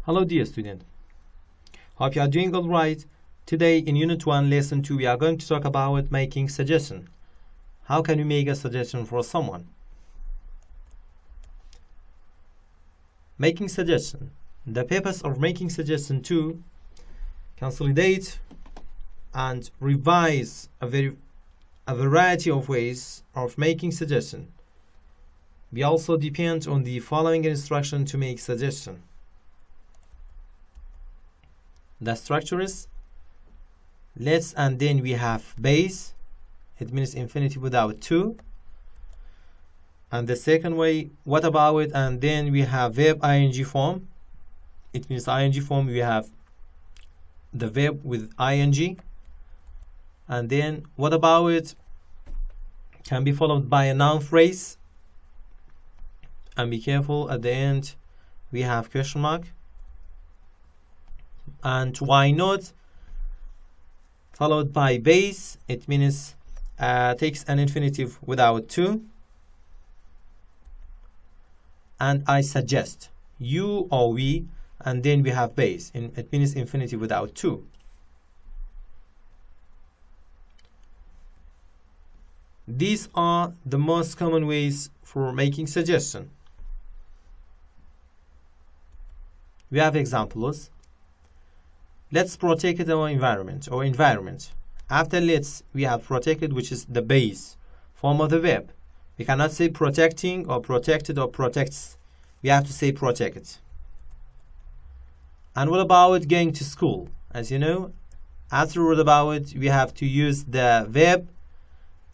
Hello dear student, hope you are doing all right. Today in Unit 1 Lesson 2 we are going to talk about making suggestion. How can you make a suggestion for someone? Making suggestion. The purpose of making suggestion to consolidate and revise a variety of ways of making suggestion. We also depend on the following instruction to make suggestion. The structure is let's and then we have base. It means infinitive without to. And the second way, what about it, and then we have verb ing form. It means ing form, we have the verb with ing. And then what about it can be followed by a noun phrase. And be careful, at the end we have question mark. And why not followed by base. It means takes an infinitive without to. And I suggest, you or we, and then we have base. It means infinitive without to. These are the most common ways for making suggestion. We have examples. Let's protect our environment. After let's, we have protected, which is the base form of the verb. We cannot say protecting or protected or protects. We have to say protect. And what about going to school? As you know, after what about, we have to use the verb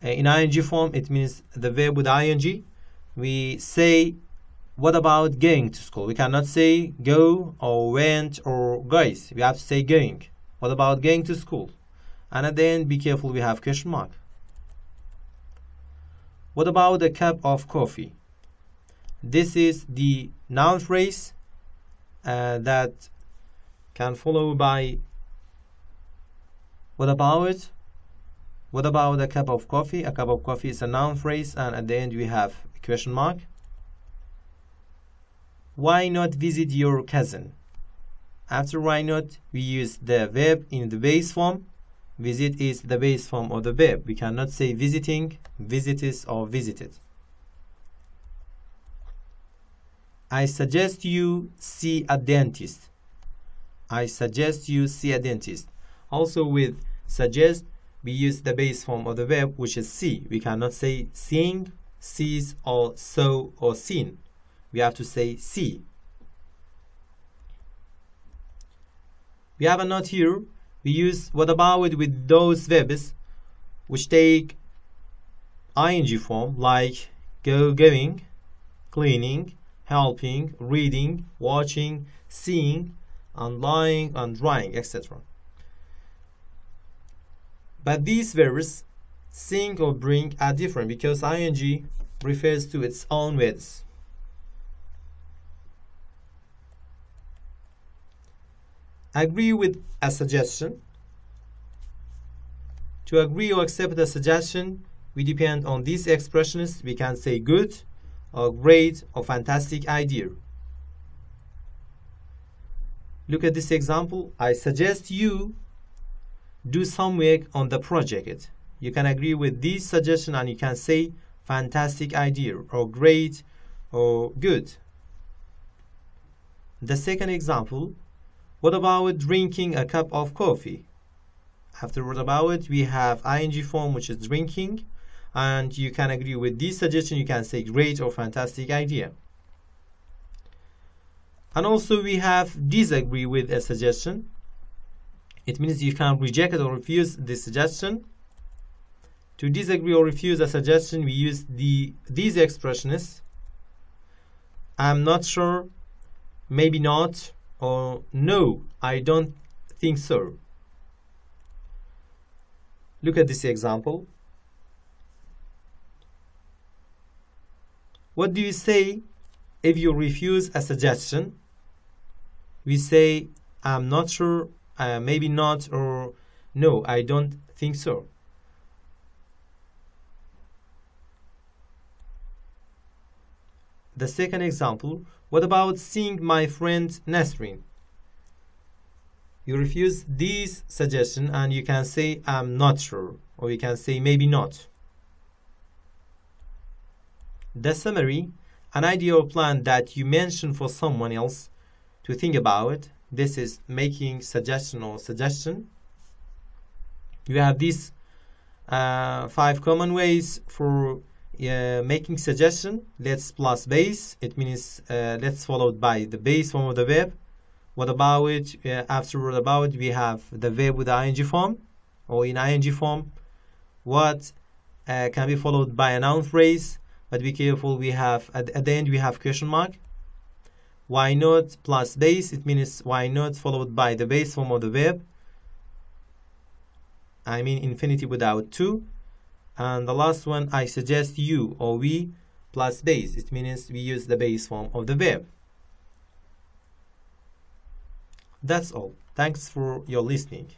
in ing form. It means the verb with ing. We say, what about going to school? We cannot say go or went or guys. We have to say going. What about going to school? And at the end, be careful, we have question mark. What about a cup of coffee? This is the noun phrase that can follow by what about it? What about a cup of coffee? A cup of coffee is a noun phrase, and at the end we have a question mark. Why not visit your cousin? After why not, we use the verb in the base form. Visit is the base form of the verb. We cannot say visiting, visited, or visited. I suggest you see a dentist. I suggest you see a dentist. Also with suggest, we use the base form of the verb, which is see. We cannot say seeing, sees, or saw, or seen. We have to say see. We have a note here. We use what about it with those verbs which take ing form, like go, going, cleaning, helping, reading, watching, seeing, and lying, and drying, etc. But these verbs, sing or bring, are different because ing refers to its own words. Agree with a suggestion. To agree or accept a suggestion, we depend on these expressions. We can say good, or great, or fantastic idea. Look at this example. I suggest you do some work on the project. You can agree with this suggestion and you can say fantastic idea, or great, or good. The second example, what about drinking a cup of coffee? After what about it, we have ing form, which is drinking, and you can agree with this suggestion. You can say great or fantastic idea. And also we have disagree with a suggestion. It means you can reject or refuse the suggestion. To disagree or refuse a suggestion, we use these expressions. I'm not sure, maybe not, or no, I don't think so. Look at this example. What do you say if you refuse a suggestion? We say, I'm not sure, maybe not, or no, I don't think so. The second example, what about seeing my friend Nasrin? You refuse this suggestion and you can say I'm not sure, or you can say maybe not. The summary, an idea or plan that you mention for someone else to think about. This is making suggestion or suggestion. You have these 5 common ways for making suggestion. Let's plus base. It means let's followed by the base form of the verb. What about it? After what about, we have the verb with the ing form or in ing form. What can be followed by a noun phrase, but be careful, we have at the end we have question mark. Why not plus base? It means why not followed by the base form of the verb. I mean infinitive without to. And the last one, I suggest you or we plus base. It means we use the base form of the verb. That's all. Thanks for your listening.